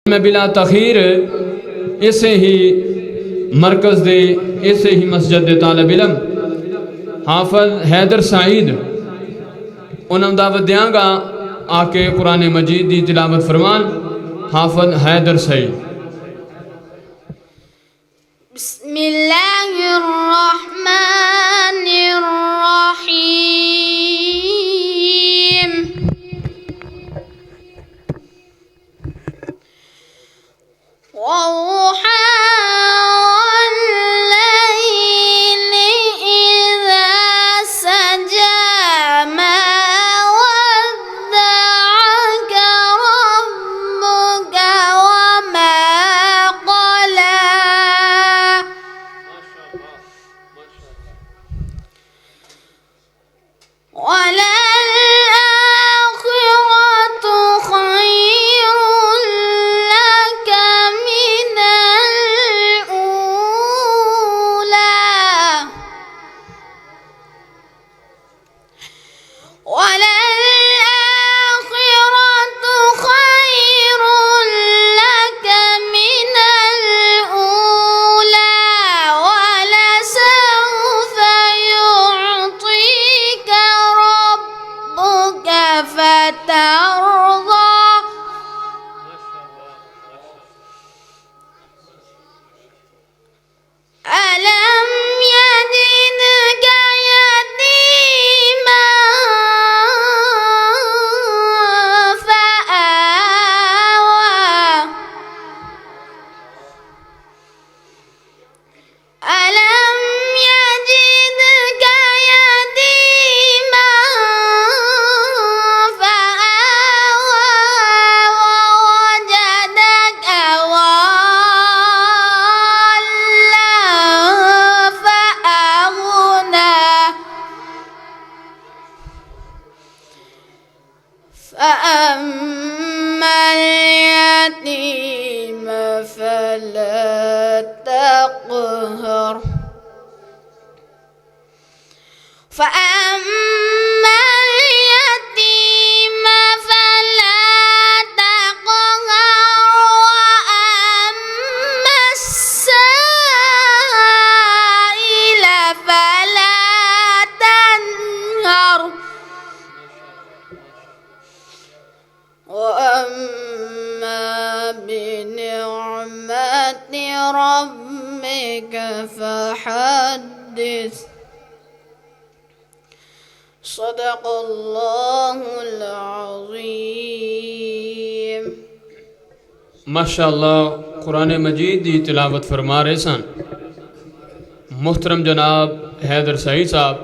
मैं बिला तखीर इसे ही मरकज़ दे इसे ही मस्जिद दे तालिब इल्म हाफिज़ हैदर सईद उन्हें दावत देंगा आके कुरान मजीद दी तिलावत फरमान। हाफिज़ हैदर सईद। बिस्मिल्लाहिर्रहमानिर्रहीम। वौहा वल्लैलि इज़ा सजा मा वद्दअक रब्बुक वमा क़ला। وللآخرة خير لك من الأولى وللآخرة خير لك من الأولى ولسوف يعطيك ربك فترضى. ألم يجدك يتيما فآوى ألم يجدك يتيما فآوى ووجدك ضالا فأغنى فأما اليتيم فلا تقهر فأما اليتيم فلا تقهر وأما السائل فلا تنهر وأما بنعمة ربك فحدث. صدق الله العظيم. माशाअल्लाह कुरान मजीद दी तिलावत फरमा रहे सन मुहतरम जनाब हैदर सईद साहब।